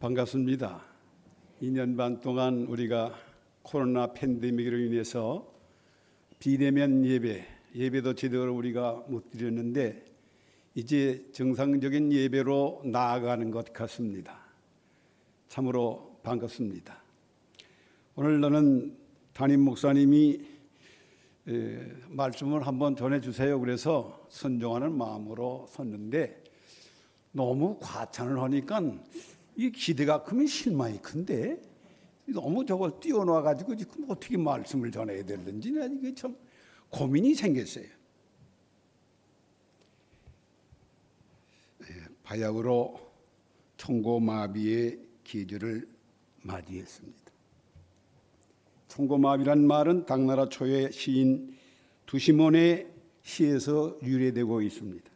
반갑습니다. 2년 반 동안 우리가 코로나 팬데믹으로 인해서 비대면 예배도 제대로 우리가 못 드렸는데 이제 정상적인 예배로 나아가는 것 같습니다. 참으로 반갑습니다. 오늘 너는 담임 목사님이 말씀을 한번 전해주세요. 그래서 순종하는 마음으로 섰는데 너무 과찬을 하니까 이 기대가 크면 실망이 큰데 너무 저걸 띄워놔가지고 지금 어떻게 말씀을 전해야 되는지 이게 참 고민이 생겼어요. 바야흐로 총고마비의 계절을 맞이했습니다. 총고마비란 말은 당나라 초의 시인 두시몬의 시에서 유래되고 있습니다.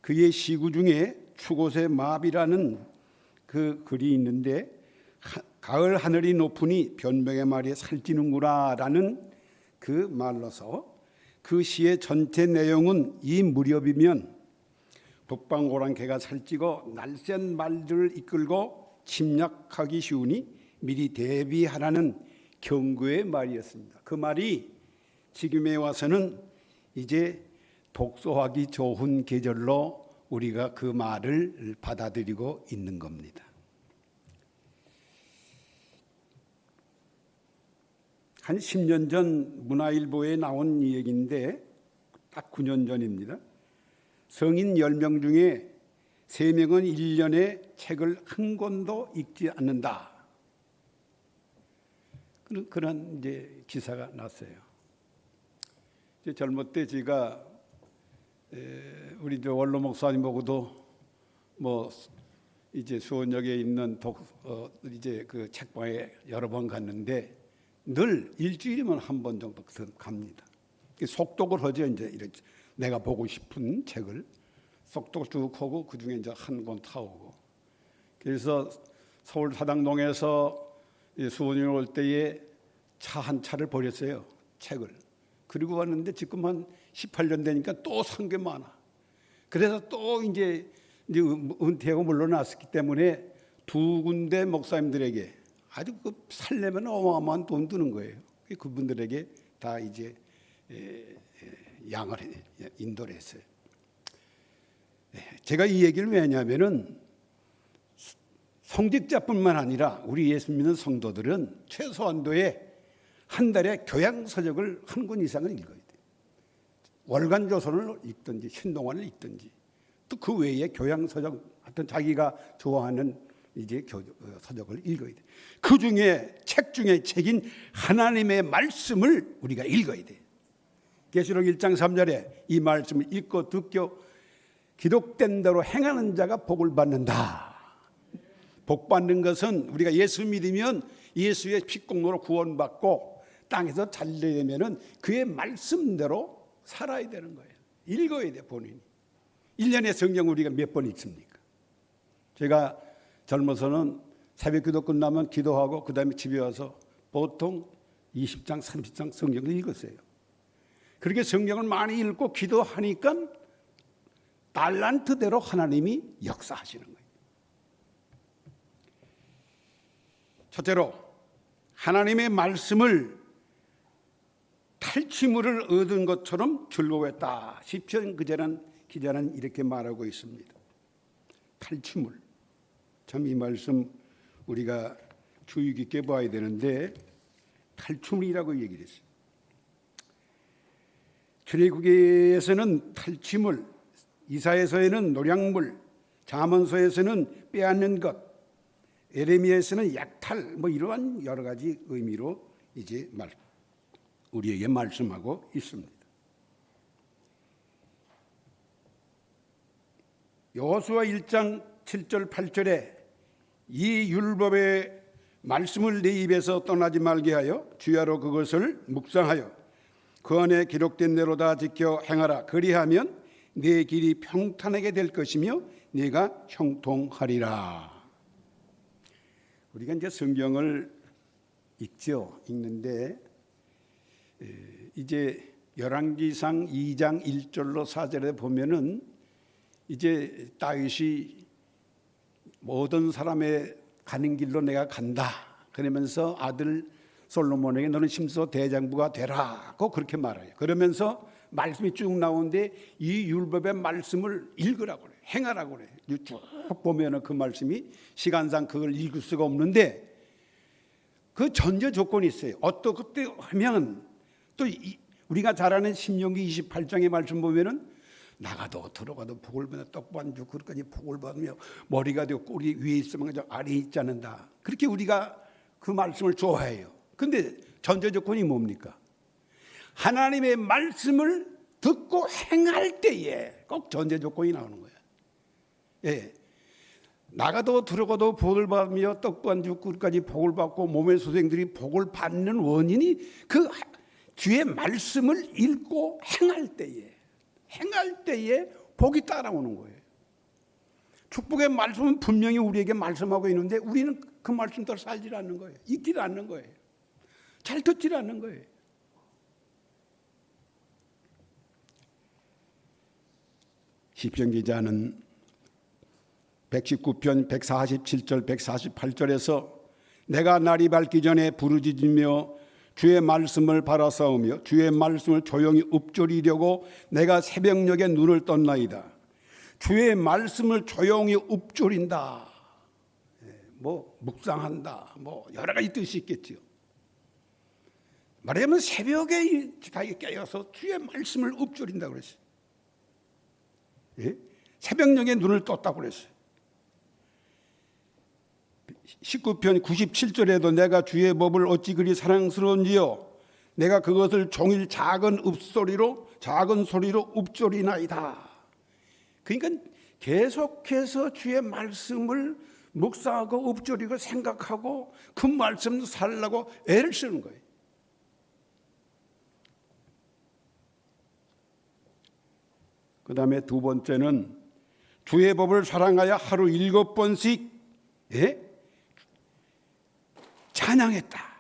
그의 시구 중에 추곳의 마비라는 그 글이 있는데 가을 하늘이 높으니 변명의 말이 살찌는구나라는 그 말로서 그 시의 전체 내용은 이 무렵이면 북방오랑캐가 살찌고 날쌘 말들을 이끌고 침략하기 쉬우니 미리 대비하라는 경고의 말이었습니다. 그 말이 지금에 와서는 이제 독서하기 좋은 계절로 우리가 그 말을 받아들이고 있는 겁니다. 한 10년 전 문화일보에 나온 얘기인데 딱 9년 전입니다. 성인 10명 중에 3명은 1년에 책을 한 권도 읽지 않는다. 그런 이제 기사가 났어요. 이제 젊을 때 제가 우리 원로 목사님 보고도 뭐 이제 수원역에 있는 이제 그 책방에 여러 번 갔는데 늘 일주일이면 한 번 정도 갑니다. 속독을 하죠. 이제 이렇게 내가 보고 싶은 책을 속독 쭉 하고 그 중에 이제 한 권 타오고. 그래서 서울 사당동에서 수원역에 올 때에 차 한 차를 버렸어요. 책을. 그리고 왔는데 지금 한 18년 되니까 또 산 게 많아. 그래서 또 이제 은퇴하고 물러났기 때문에 두 군데 목사님들에게 아주 그 살려면 어마어마한 돈 드는 거예요. 그분들에게 다 이제 양을 인도를 했어요. 제가 이 얘기를 왜 하냐면은 성직자뿐만 아니라 우리 예수 믿는 성도들은 최소한도의 한 달에 교양서적을 한 권 이상은 읽어야 돼요. 월간 조선을 읽든지 신동환을 읽든지 또 그 외에 교양서적 하여튼 자기가 좋아하는 이제 서적을 읽어야 돼. 그 중에 책 중에 책인 하나님의 말씀을 우리가 읽어야 돼. 계시록 1장 3절에 이 말씀을 읽고 듣고 기록된 대로 행하는 자가 복을 받는다. 복 받는 것은 우리가 예수 믿으면 예수의 피공로로 구원받고 땅에서 잘 되려면은 그의 말씀대로 살아야 되는 거예요. 읽어야 돼 본인이. 1년에 성경 우리가 몇 번 읽습니까? 제가 젊어서는 새벽 기도 끝나면 기도하고 그 다음에 집에 와서 보통 20장 30장 성경을 읽었어요. 그렇게 성경을 많이 읽고 기도하니까 달란트대로 하나님이 역사하시는 거예요. 첫째로 하나님의 말씀을 탈취물을 얻은 것처럼 즐거워했다. 시편 기자는 이렇게 말하고 있습니다. 탈취물. 참 이 말씀 우리가 주의 깊게 봐야 되는데 탈취물이라고 얘기를 했어요. 출애굽기에서는 탈취물, 이사야서에는 노량물, 잠언서에서는 빼앗는 것, 에레미야에서는 약탈, 뭐 이러한 여러 가지 의미로 이제 우리에게 말씀하고 있습니다. 여호수아 1장 7절 8절에 이 율법의 말씀을 내 입에서 떠나지 말게 하여 주야로 그것을 묵상하여 그 안에 기록된 대로 다 지켜 행하라. 그리하면 내 길이 평탄하게 될 것이며 네가 형통하리라. 우리가 이제 성경을 읽는데 이제 열왕기상 2장 1절로 4절에 보면은 이제 다윗이 모든 사람의 가는 길로 내가 간다. 그러면서 아들 솔로몬에게 너는 심서 대장부가 되라고 그렇게 말해요. 그러면서 말씀이 쭉 나오는데 이 율법의 말씀을 읽으라고 그래요. 행하라고 그래요. 쭉 보면은 그 말씀이 시간상 그걸 읽을 수가 없는데 그 전제 조건이 있어요. 어떻게 하면 또 우리가 잘 아는 신명기 28장의 말씀 보면은 나가도 들어가도 복을 받아 떡반주 그릇까지 복을 받으며 머리가 되고 꼴이 위에 있으면 아래에 있지 않는다. 그렇게 우리가 그 말씀을 좋아해요. 근데 전제 조건이 뭡니까? 하나님의 말씀을 듣고 행할 때에 꼭 전제 조건이 나오는 거예요. 예. 나가도 들어가도 복을 받으며 떡반주 그릇까지 복을 받고 몸의 소생들이 복을 받는 원인이 그 주의 말씀을 읽고 행할 때에 복이 따라오는 거예요. 축복의 말씀은 분명히 우리에게 말씀하고 있는데 우리는 그 말씀대로 살지 않는 거예요. 읽지 않는 거예요. 잘 듣지 않는 거예요. 시편 기자는 119편 147절 148절에서 내가 날이 밝기 전에 부르짖으며 주의 말씀을 바라싸우며 주의 말씀을 조용히 읊조리려고 내가 새벽녘에 눈을 떴나이다. 주의 말씀을 조용히 읊조린다. 뭐 묵상한다. 뭐 여러 가지 뜻이 있겠지요. 말하자면 새벽에 깨어서 주의 말씀을 읊조린다고 그랬어요. 예? 새벽녘에 눈을 떴다고 그랬어요. 19편 97절에도 내가 주의 법을 어찌 그리 사랑스러운지요 내가 그것을 종일 작은 소리로 읊조리나이다. 그러니까 계속해서 주의 말씀을 묵상하고 읊조리고 생각하고 그 말씀 살라고 애를 쓰는 거예요. 그 다음에 두 번째는 주의 법을 사랑하여 하루 7번씩 찬양했다.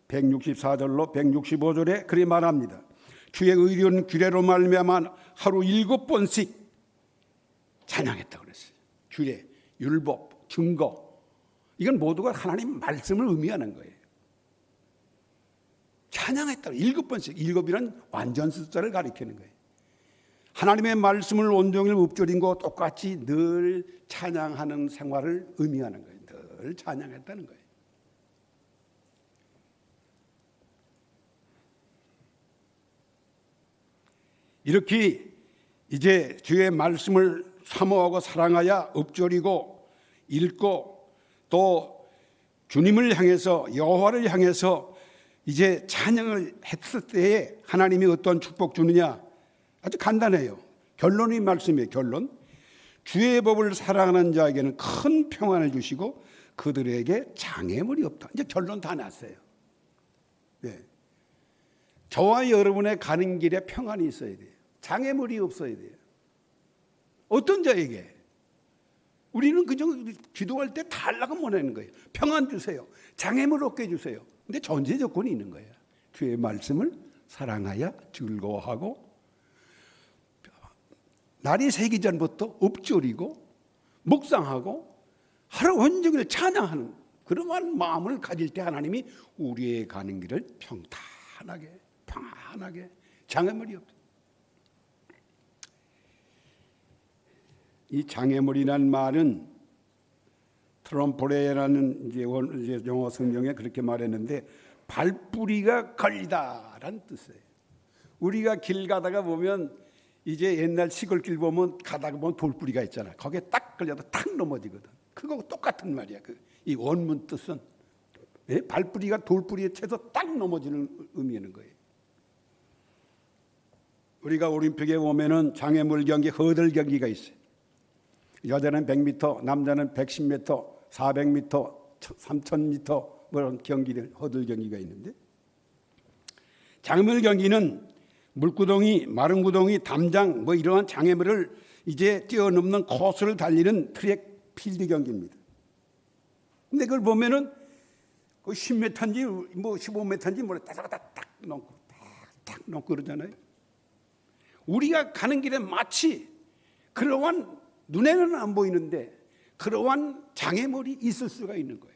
164절로 165절에 그리 말합니다. 주의 의로운 규례로 말미암아 하루 7번씩 찬양했다 그랬어요. 규례, 율법, 증거 이건 모두가 하나님 말씀을 의미하는 거예요. 찬양했다. 7번씩. 7이란 완전 숫자를 가리키는 거예요. 하나님의 말씀을 온종일 읊조린 거 똑같이 늘 찬양하는 생활을 의미하는 거예요. 늘 찬양했다는 거예요. 이렇게 이제 주의 말씀을 사모하고 사랑하여 읊조리고 읽고 또 주님을 향해서 여호와를 향해서 이제 찬양을 했을 때에 하나님이 어떤 축복 주느냐? 아주 간단해요. 결론이 말씀이에요. 결론. 주의 법을 사랑하는 자에게는 큰 평안을 주시고 그들에게 장애물이 없다. 이제 결론 다 났어요. 네. 저와 여러분의 가는 길에 평안이 있어야 돼요. 장애물이 없어야 돼요. 어떤 자에게? 우리는 그저 기도할 때 달라고 원하는 거예요. 평안 주세요. 장애물 없게 해주세요. 근데 전제 조건이 있는 거예요. 주의 말씀을 사랑하여 즐거워하고 날이 새기 전부터 읊조리고 묵상하고 하루 온종일 찬양하는 그러한 마음을 가질 때 하나님이 우리의 가는 길을 평안하게 장애물이 없다. 이 장애물이라는 말은 트럼포레라는 이제 영어 성경에 그렇게 말했는데 발뿌리가 걸리다라는 뜻이에요. 우리가 길 가다가 보면 이제 옛날 시골길 보면 가다가 보면 돌뿌리가 있잖아. 거기에 딱 걸려도 탁 넘어지거든. 그거 똑같은 말이야. 이 원문 뜻은 발뿌리가 돌뿌리에 채서 딱 넘어지는 의미하는 거예요. 우리가 올림픽에 보면은 장애물 경기, 허들 경기가 있어요. 여자는 100m, 남자는 110m, 400m, 3000m 그런 경기들, 허들 경기가 있는데 장애물 경기는 물구덩이, 마른 구덩이, 담장 뭐 이러한 장애물을 이제 뛰어넘는 코스를 달리는 트랙 필드 경기입니다. 근데 그걸 보면은 그 10m인지 뭐 15m인지 몰라 딱 넘고 그러잖아요. 우리가 가는 길에 마치 그러한 눈에는 안 보이는데 그러한 장애물이 있을 수가 있는 거예요.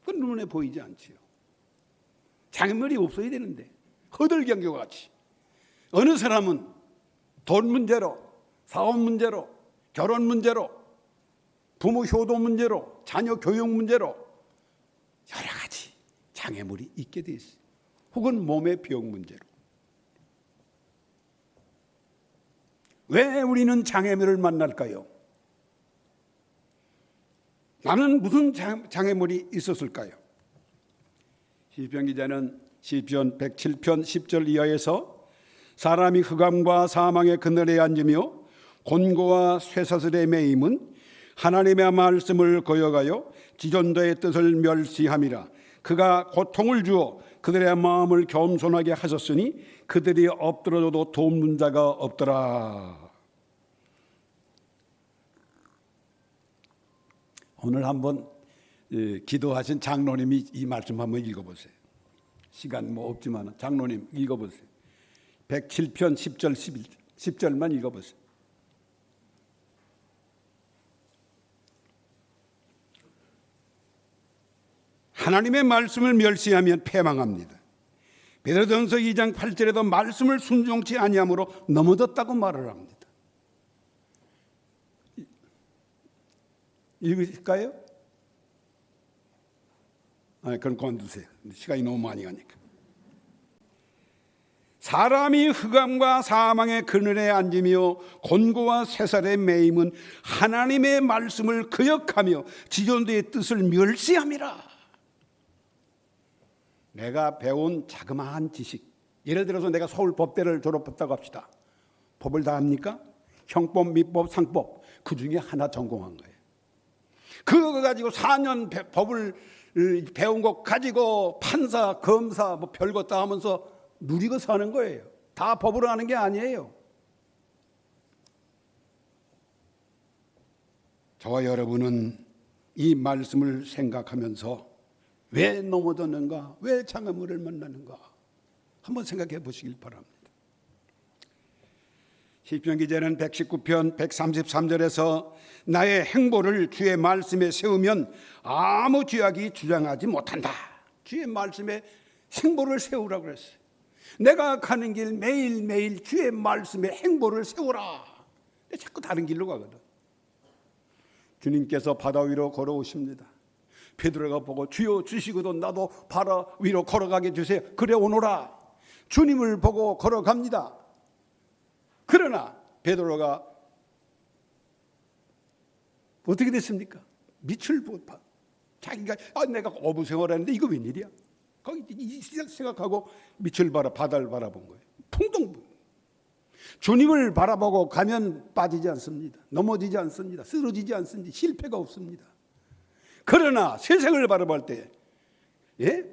그건 눈에 보이지 않지요. 장애물이 없어야 되는데 허들경교와 같이 어느 사람은 돈 문제로, 사업 문제로, 결혼 문제로, 부모 효도 문제로, 자녀 교육 문제로 여러 가지 장애물이 있게 돼 있어요. 혹은 몸의 병 문제로. 왜 우리는 장애물을 만날까요? 나는 무슨 장애물이 있었을까요? 시편 기자는 시편 107편 10절 이하에서 사람이 흑암과 사망의 그늘에 앉으며 곤고와 쇠사슬에 매임은 하나님의 말씀을 거역하여 지존자의 뜻을 멸시함이라. 그가 고통을 주어 그들의 마음을 겸손하게 하셨으니 그들이 엎드러져도 돕는 자가 없더라. 오늘 한번 기도하신 장로님이 이 말씀 한번 읽어보세요. 시간 뭐 없지만 장로님 읽어보세요. 107편 10절 10절만 읽어보세요. 하나님의 말씀을 멸시하면 패망합니다. 베드로전서 2장 8절에도 말씀을 순종치 아니함으로 넘어졌다고 말을 합니다. 읽으실까요? 그럼 그만두세요. 시간이 너무 많이 가니까. 사람이 흑암과 사망의 그늘에 앉으며 곤고와 쇠사슬에 매임은 하나님의 말씀을 거역하며 지존자의 뜻을 멸시함이라. 내가 배운 자그마한 지식, 예를 들어서 내가 서울 법대를 졸업했다고 합시다. 법을 다 합니까? 형법, 민법, 상법 그 중에 하나 전공한 거예요. 그거 가지고 4년 법을 배운 것 가지고 판사, 검사 뭐 별것 다 하면서 누리고 사는 거예요. 다 법으로 하는 게 아니에요. 저와 여러분은 이 말씀을 생각하면서 왜 넘어졌는가? 왜 장애물을 만나는가? 한번 생각해 보시길 바랍니다. 시편 기자는 119편 133절에서 나의 행보를 주의 말씀에 세우면 아무 죄악이 주장하지 못한다. 주의 말씀에 행보를 세우라고 그랬어요. 내가 가는 길 매일매일 주의 말씀에 행보를 세우라. 근데 자꾸 다른 길로 가거든. 주님께서 바다 위로 걸어오십니다. 베드로가 보고 주여 주시고도 나도 바다 위로 걸어가게 주세요. 그래 오너라. 주님을 보고 걸어갑니다. 그러나 베드로가 어떻게 됐습니까? 밑을 보고 자기가 내가 어부 생활하는데 이거 웬일이야? 거기 생각하고 밑을 바다를 바라본 거예요. 풍덩. 주님을 바라보고 가면 빠지지 않습니다. 넘어지지 않습니다. 쓰러지지 않습니다. 실패가 없습니다. 그러나 세상을 바라볼 때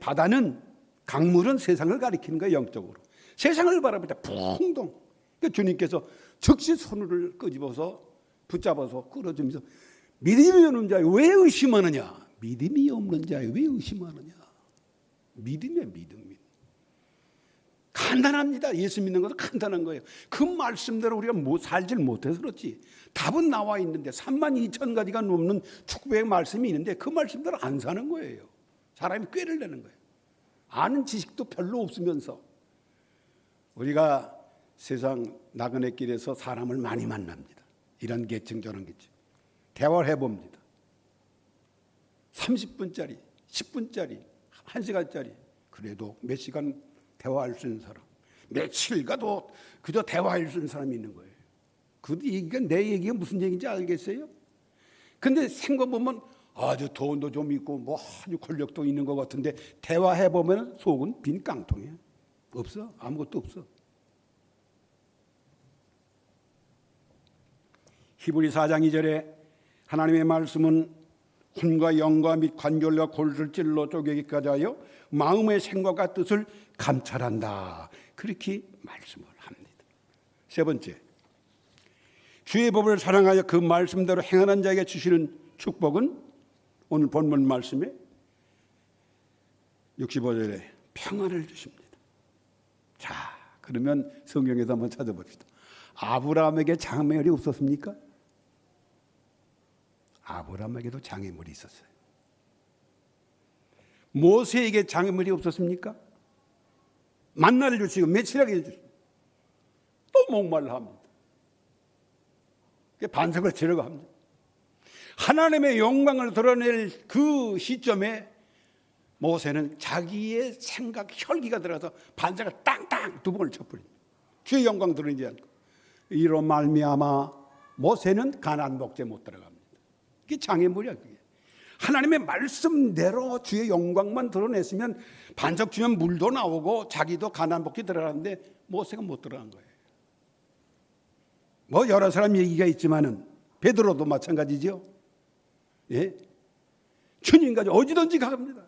바다는 강물은 세상을 가리키는 거예요. 영적으로. 세상을 바라볼 때 풍덩. 그러니까 주님께서 즉시 손을 끄집어서 붙잡아서 끌어주면서 믿음이 없는 자여 왜 의심하느냐? 믿음이 없는 자여 왜 의심하느냐? 믿음이야 믿음. 간단합니다. 예수 믿는 것도 간단한 거예요. 그 말씀대로 우리가 살질 못해서 그렇지. 답은 나와 있는데 32,000가지가 넘는 축복의 말씀이 있는데 그 말씀대로 안 사는 거예요. 사람이 꾀를 내는 거예요. 아는 지식도 별로 없으면서 우리가 세상 나그네 길에서 사람을 많이 만납니다. 이런 계층 저런 계층. 대화를 해봅니다. 30분짜리, 10분짜리, 1시간짜리 그래도 몇 시간 대화할 수 있는 사람, 며칠 가도 그저 대화할 수 있는 사람이 있는 거예요. 그 얘기가 내 얘기가 무슨 얘기인지 알겠어요? 근데 생각 보면 아주 돈도 좀 있고 뭐 아주 권력도 있는 것 같은데 대화해 보면 속은 빈 깡통이야. 없어. 아무것도 없어. 히브리 4장 2절에 하나님의 말씀은 혼과 영과 및 관절과 골을 찔러 쪼개기까지 하여 마음의 생각과 뜻을 감찰한다. 그렇게 말씀을 합니다. 세 번째, 주의 법을 사랑하여 그 말씀대로 행하는 자에게 주시는 축복은 오늘 본문 말씀에 65절에 평안을 주십니다. 자, 그러면 성경에서 한번 찾아봅시다. 아브라함에게 장애물이 없었습니까? 아브라함에게도 장애물이 있었어요. 모세에게 장애물이 없었습니까? 만나를 주시고 며칠하게 해주시고 또 목말라 합니다. 반석을 치려고 합니다. 하나님의 영광을 드러낼 그 시점에 모세는 자기의 생각, 혈기가 들어가서 반석을 땅땅 두 번을 쳐버립니다. 주의 영광 드러내지 않고. 이로 말미암아 모세는 가나안 목지에 못 들어갑니다. 그게 장애물이야. 그게. 하나님의 말씀대로 주의 영광만 드러냈으면 반석 주면 물도 나오고 자기도 가나안 목지에 들어가는데 모세가 못 들어간 거예요. 뭐 여러 사람 얘기가 있지만은 베드로도 마찬가지죠. 예? 주님까지 어디든지 갑니다.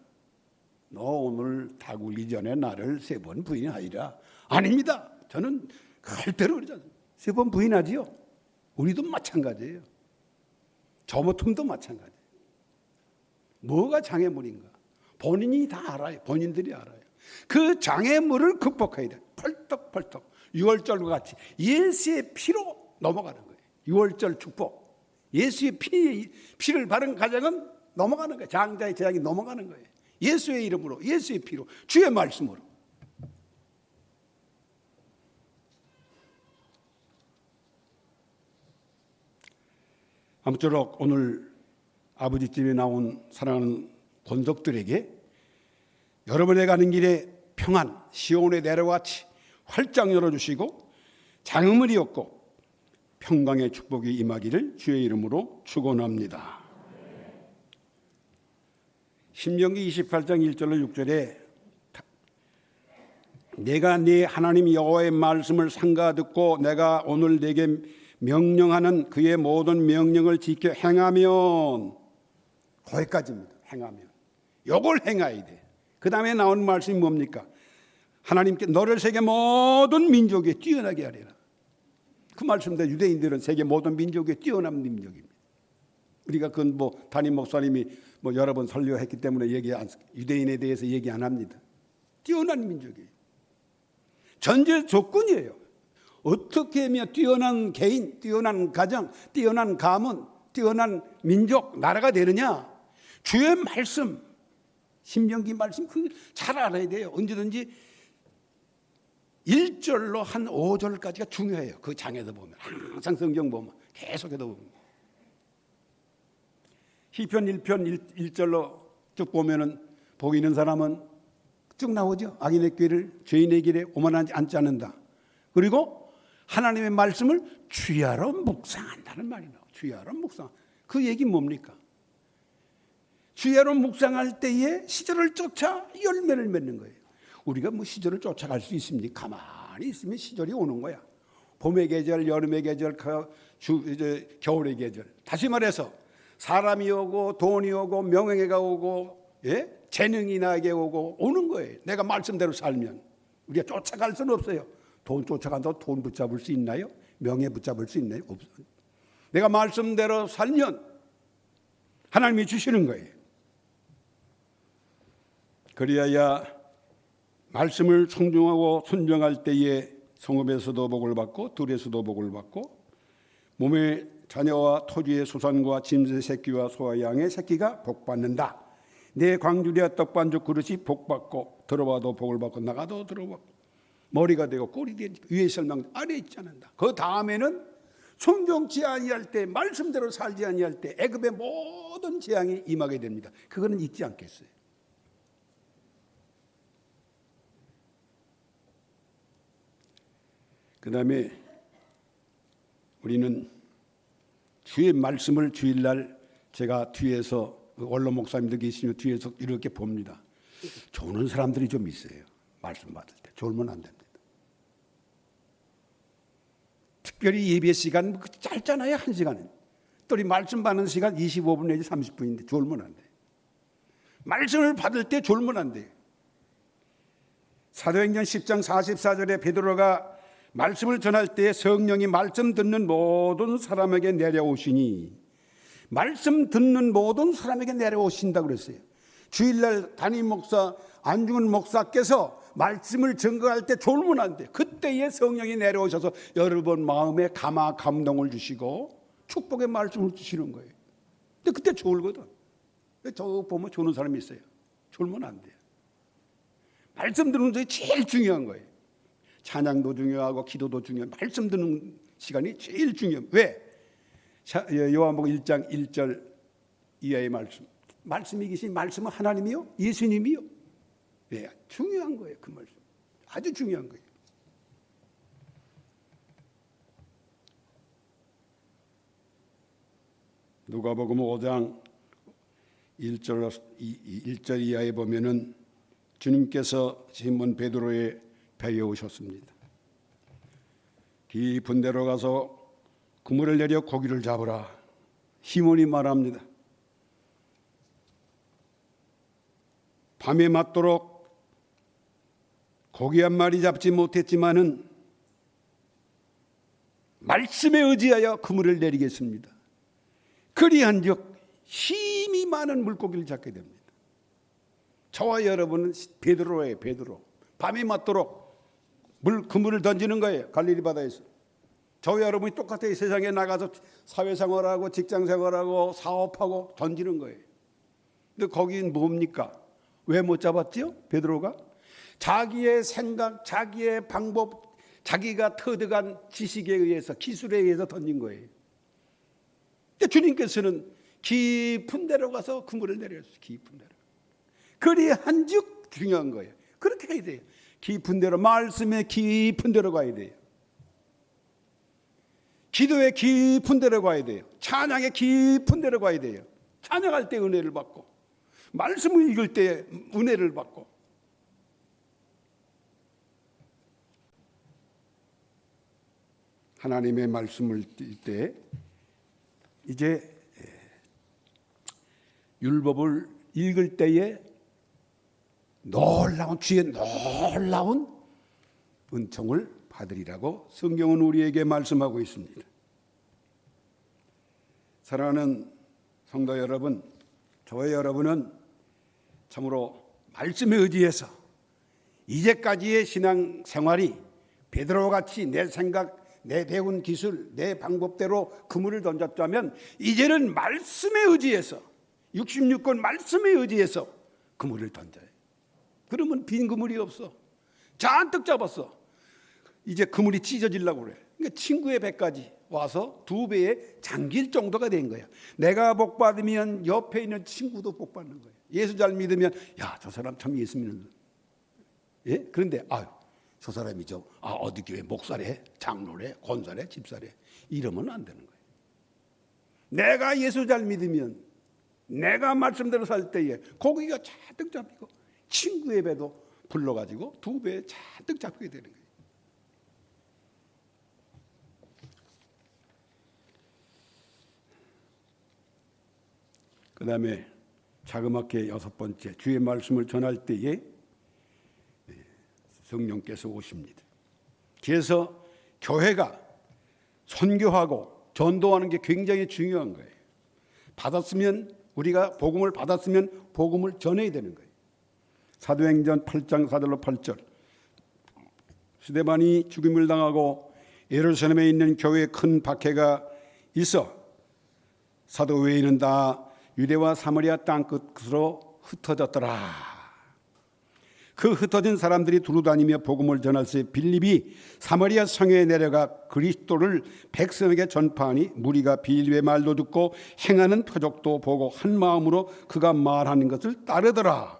너 오늘 다 굴기 전에 나를 3번 부인하리라. 아닙니다. 저는 갈 대로 그러잖아요. 3번 부인하지요. 우리도 마찬가지예요. 저 모퉁도 마찬가지예요. 뭐가 장애물인가? 본인이 다 알아요. 본인들이 알아요. 그 장애물을 극복해야 돼. 펄떡펄떡 6월절과 같이 예수의 피로 넘어가는 거예요. 6월절 축복. 예수의 피를 바른 가정은 넘어가는 거예요. 장자의 재앙이 넘어가는 거예요. 예수의 이름으로, 예수의 피로, 주의 말씀으로. 아무쪼록 오늘 아버지 집에 나온 사랑하는 권속들에게 여러분의 가는 길에 평안, 시온의 내려같이 활짝 열어주시고 장애물이 없고 평강의 축복이 임하기를 주의 이름으로 축원합니다. 신명기 28장 1절로 6절에 내가 네 하나님 여호와의 말씀을 삼가 듣고 내가 오늘 네게 명령하는 그의 모든 명령을 지켜 행하면, 거기까지입니다. 행하면 요걸 행해야 돼. 그 다음에 나온 말씀이 뭡니까? 하나님께 너를 세계 모든 민족에 뛰어나게 하리라. 그 말씀대로 유대인들은 세계 모든 민족에 뛰어난 민족입니다. 우리가 그건 뭐 담임 목사님이 뭐 여러 번 설교했기 때문에 유대인에 대해서 얘기 안 합니다. 뛰어난 민족이에요. 전제 조건이에요. 어떻게 하면 뛰어난 개인, 뛰어난 가정, 뛰어난 가문, 뛰어난 민족, 나라가 되느냐? 주의 말씀, 신명기 말씀 그 잘 알아야 돼요. 언제든지 1절로 한 5절까지가 중요해요. 그 장에서 보면 항상 성경 보면 계속해서 보면 시편 1편 1절로 쭉 보면은 복 있는 사람은 쭉 나오죠. 악인의 길을 죄인의 길에 오만하지 않지 않는다. 그리고 하나님의 말씀을 주야로 묵상한다는 말이 나와요. 주야로 묵상. 그 얘기 뭡니까? 주야로 묵상할 때에 시절을 쫓아 열매를 맺는 거예요. 우리가 뭐 시절을 쫓아갈 수 있습니까? 가만히 있으면 시절이 오는 거야. 봄의 계절, 여름의 계절, 겨울의 계절. 다시 말해서 사람이 오고 돈이 오고 명예가 오고 재능이 나에게 오고 오는 거예요. 내가 말씀대로 살면. 우리가 쫓아갈 수는 없어요. 돈 쫓아간다고 돈 붙잡을 수 있나요? 명예 붙잡을 수 있나요? 없어요. 내가 말씀대로 살면 하나님이 주시는 거예요. 그리하여 말씀을 청중하고 순종할 때에 성읍에서도 복을 받고 들에서도 복을 받고 몸의 자녀와 토지의 소산과 짐승의 새끼와 소와 양의 새끼가 복받는다. 내 광주리와 떡반죽 그릇이 복받고 들어와도 복을 받고 나가도 들어받고 머리가 되고 꼴이 되니까 위에 설명 아래에 있지 않는다. 그 다음에는 순종치 아니할 때 말씀대로 살지 아니할 때 애굽의 모든 재앙이 임하게 됩니다. 그거는 잊지 않겠어요. 그 다음에 우리는 주의 말씀을 주일날 제가 뒤에서 원로 목사님들 계시면 뒤에서 이렇게 봅니다. 조는 사람들이 좀 있어요. 말씀 받을 때 졸면 안 됩니다. 특별히 예배 시간 짧잖아요. 1시간은. 또 우리 말씀 받는 시간 25분 내지 30분인데 졸면 안 돼요. 말씀을 받을 때 졸면 안 돼요. 사도행전 10장 44절에 베드로가 말씀을 전할 때 성령이 말씀 듣는 모든 사람에게 내려오시니, 말씀 듣는 모든 사람에게 내려오신다고 그랬어요. 주일날 담임 목사 안중근 목사께서 말씀을 증거할 때 졸면 안 돼. 그때에 성령이 내려오셔서 여러분 마음에 감동을 주시고 축복의 말씀을 주시는 거예요. 근데 그때 졸거든. 저 보면 조는 사람이 있어요. 졸면 안 돼요. 말씀 듣는 것이 제일 중요한 거예요. 찬양도 중요하고 기도도 중요해요. 말씀 듣는 시간이 제일 중요해요. 왜? 요한복음 1장 1절 이하의 말씀이 계신 말씀은 하나님이요? 예수님이요? 네, 중요한 거예요. 그 말씀 아주 중요한 거예요. 누가복음 5장 1절 이하에 보면은 주님께서 시몬 베드로의 배에 오셨습니다. 깊은 데로 가서 그물을 내려 고기를 잡으라. 시몬이 말합니다. 밤에 맞도록 고기 한 마리 잡지 못했지만은 말씀에 의지하여 그물을 내리겠습니다. 그리한즉 힘이 많은 물고기를 잡게 됩니다. 저와 여러분은 베드로예요. 베드로. 밤에 맞도록 그물을 던지는 거예요. 갈릴리 바다에서. 저와 여러분이 똑같아요. 세상에 나가서 사회생활하고 직장생활하고 사업하고 던지는 거예요. 근데 거긴 뭡니까? 왜 못 잡았죠? 베드로가 자기의 생각, 자기의 방법, 자기가 터득한 지식에 의해서, 기술에 의해서 던진 거예요. 근데 주님께서는 깊은 데로 가서 그물을 내렸어요. 깊은 데로. 그리한즉 중요한 거예요. 그렇게 해야 돼요. 깊은 데로, 말씀에 깊은 데로 가야 돼요. 기도에 깊은 데로 가야 돼요. 찬양에 깊은 데로 가야 돼요. 찬양할 때 은혜를 받고, 말씀을 읽을 때 은혜를 받고. 하나님의 말씀을 읽을 때 이제 율법을 읽을 때에 놀라운 주의 놀라운 은총을 받으리라고 성경은 우리에게 말씀하고 있습니다. 사랑하는 성도 여러분, 저와 여러분은 참으로 말씀에 의지해서 이제까지의 신앙 생활이 베드로와 같이 내 생각, 내 배운 기술, 내 방법대로 그물을 던졌다면 이제는 말씀에 의지해서 66권 말씀에 의지해서 그물을 던져요. 그러면 빈 그물이 없어. 잔뜩 잡았어. 이제 그물이 찢어지려고 그래. 그러니까 친구의 배까지 와서 2배에 잠길 정도가 된 거야. 내가 복 받으면 옆에 있는 친구도 복 받는 거야. 예수 잘 믿으면 야, 저 사람 참 예수 믿는. 예? 그런데 저 사람이 어디 교회 목사래, 장로래, 권사래, 집사래 이러면 안 되는 거예요. 내가 예수 잘 믿으면 내가 말씀대로 살 때에 고기가 잔뜩 잡히고 친구의 배도 불러가지고 2배에 잔뜩 잡히게 되는 거예요. 그 다음에 자그맣게 6번째, 주의 말씀을 전할 때에 성령께서 오십니다. 그래서 교회가 선교하고 전도하는 게 굉장히 중요한 거예요. 우리가 복음을 받았으면 복음을 전해야 되는 거예요. 사도행전 8장 4절로 8절. 스데반이 죽임을 당하고 예루살렘에 있는 교회에 큰 박해가 있어 사도 외에는 다 유대와 사마리아 땅끝으로 흩어졌더라. 그 흩어진 사람들이 두루다니며 복음을 전할 때 빌립이 사마리아 성에 내려가 그리스도를 백성에게 전파하니 무리가 빌립의 말도 듣고 행하는 표적도 보고 한 마음으로 그가 말하는 것을 따르더라.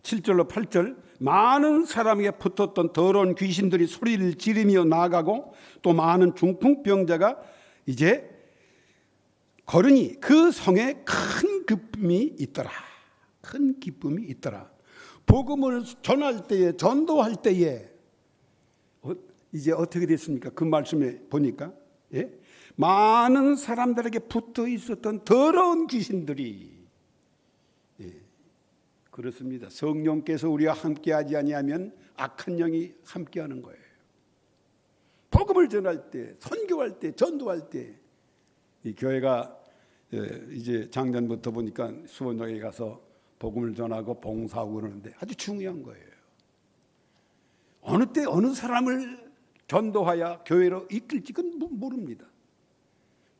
7절로 8절. 많은 사람에게 붙었던 더러운 귀신들이 소리를 지르며 나가고 또 많은 중풍병자가 이제 걸으니 그 성에 큰 기쁨이 있더라. 큰 기쁨이 있더라. 복음을 전할 때에, 전도할 때에 이제 어떻게 됐습니까? 그 말씀에 보니까 많은 사람들에게 붙어 있었던 더러운 귀신들이 그렇습니다. 성령께서 우리와 함께하지 아니하면 악한 영이 함께하는 거예요. 복음을 전할 때, 선교할 때, 전도할 때 이 교회가 이제 작년부터 보니까 수원역에 가서 복음을 전하고 봉사하고 그러는데 아주 중요한 거예요. 어느 때 어느 사람을 전도하여 교회로 이끌지 그건 모릅니다.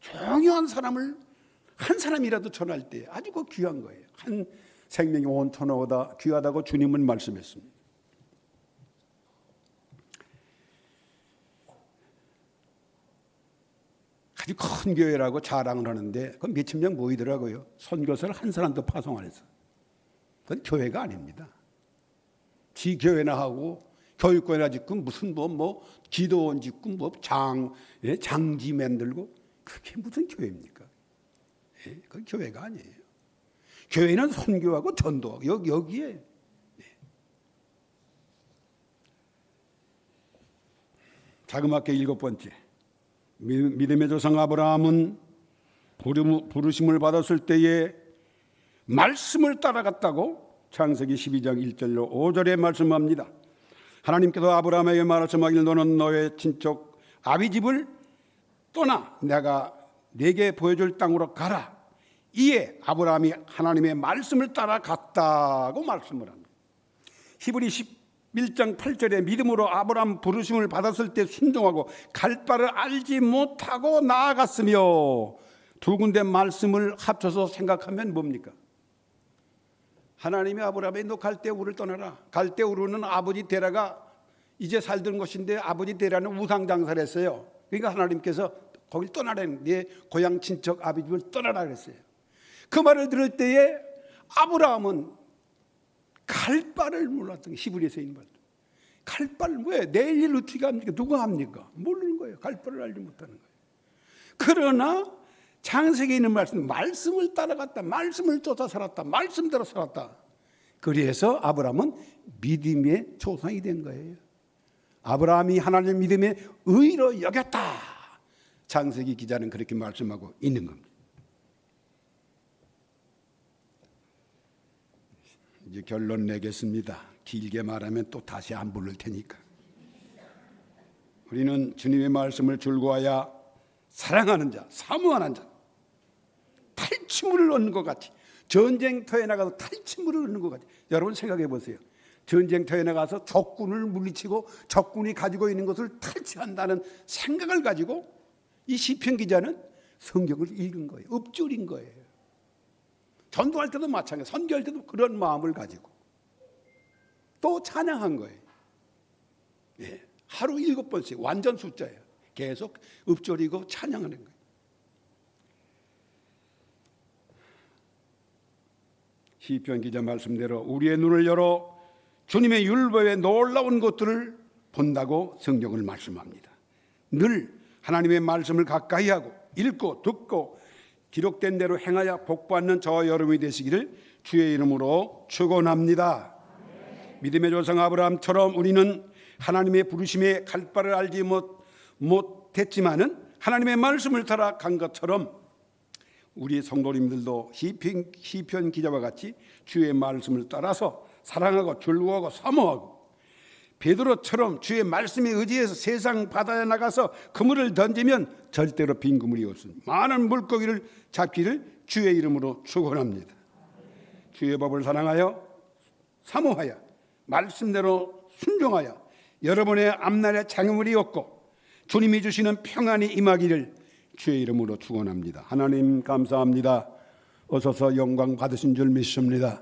중요한 사람을 한 사람이라도 전할 때 아주 그 귀한 거예요. 한 생명이 온천하다 귀하다고 주님은 말씀했습니다. 아주 큰 교회라고 자랑을 하는데 그 몇천 명 모이더라고요. 선교사를 한 사람도 파송 안 했어. 그건 교회가 아닙니다. 지 교회나 하고 교육관이나 짓고 무슨 뭐 기도원 짓고 뭐 장지 만들고 그게 무슨 교회입니까? 예, 그건 교회가 아니에요. 교회는 선교하고 전도하고 여기에. 예. 자그맣게 7번째, 믿음의 조상 아브라함은 부르심을 받았을 때에 말씀을 따라갔다고 창세기 12장 1절로 5절에 말씀합니다. 하나님께서 아브라함에게 말씀하기를 너는 너의 친척 아비 집을 떠나 내가 네게 보여줄 땅으로 가라. 이에 아브라함이 하나님의 말씀을 따라갔다고 말씀을 합니다. 히브리 11장 8절에 믿음으로 아브라함 부르심을 받았을 때 순종하고 갈 바를 알지 못하고 나아갔으며, 두 군데 말씀을 합쳐서 생각하면 뭡니까? 하나님이 아브라함에 너 갈대우를 떠나라. 갈대우르는 아버지 데라가 이제 살던 곳인데 아버지 데라는 우상장사를 했어요. 그러니까 하나님께서 거길 떠나라는, 네 고향 친척 아비 집을 떠나라 그랬어요. 그 말을 들을 때에 아브라함은 갈 바를 몰랐던 게 히브리에서 있는 말. 갈 바를 왜? 내일 일 어떻게 합니까? 누가 합니까? 모르는 거예요. 갈 바를 알지 못하는 거예요. 그러나 창세기에 있는 말씀을 따라갔다, 말씀을 쫓아 살았다, 말씀대로 살았다. 그래서 아브라함은 믿음의 조상이 된 거예요. 아브라함이 하나님의 믿음의 의로 여겼다. 창세기 기자는 그렇게 말씀하고 있는 겁니다. 이제 결론 내겠습니다. 길게 말하면 또 다시 안 부를 테니까. 우리는 주님의 말씀을 즐거워하여 사랑하는 자, 사모하는 자, 탈취물을 얻는 것 같이, 전쟁터에 나가서 탈취물을 얻는 것 같이. 여러분 생각해 보세요. 전쟁터에 나가서 적군을 물리치고 적군이 가지고 있는 것을 탈취한다는 생각을 가지고 이 시편 기자는 성경을 읽은 거예요. 읊조린 거예요. 전도할 때도 마찬가지, 선교할 때도 그런 마음을 가지고 또 찬양한 거예요. 예, 하루 7번씩 완전 숫자예요. 계속 읊조리고 찬양하는 거예요. 시편 기자 말씀대로 우리의 눈을 열어 주님의 율법에 놀라운 것들을 본다고 성경을 말씀합니다. 늘 하나님의 말씀을 가까이 하고 읽고 듣고 기록된 대로 행하여 복받는 저와 여러분이 되시기를 주의 이름으로 축원합니다. 믿음의 조상 아브라함처럼 우리는 하나님의 부르심에 갈 바를 알지 못했지만은 하나님의 말씀을 따라 간 것처럼 우리 성도님들도 시편 기자와 같이 주의 말씀을 따라서 사랑하고 즐거워하고 사모하고, 베드로처럼 주의 말씀에 의지해서 세상 바다에 나가서 그물을 던지면 절대로 빈 그물이 없습니다. 많은 물고기를 잡기를 주의 이름으로 축원합니다. 주의 법을 사랑하여 사모하여 말씀대로 순종하여 여러분의 앞날에 장애물이 없고 주님이 주시는 평안이 임하기를 주의 이름으로 축원합니다. 하나님 감사합니다. 어서서 영광 받으신 줄 믿습니다.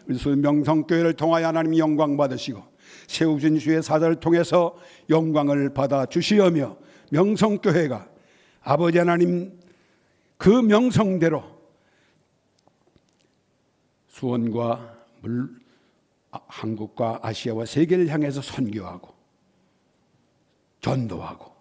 우리 명성교회를 통하여 하나님 영광 받으시고 세우신 주의 사자를 통해서 영광을 받아 주시오며, 명성교회가 아버지 하나님 그 명성대로 수원과 한국과 아시아와 세계를 향해서 선교하고 전도하고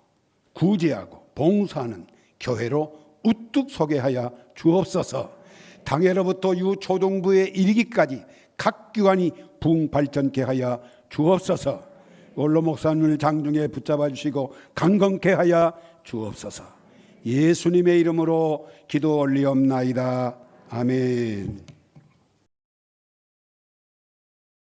구제하고 봉사하는 교회로 우뚝 서게 하여 주옵소서. 당회로부터 유초등부에 이르기까지 각 기관이 부흥 발전케 하여 주옵소서. 원로 목사님을 장중에 붙잡아 주시고 강건케 하여 주옵소서. 예수님의 이름으로 기도 올리옵나이다. 아멘.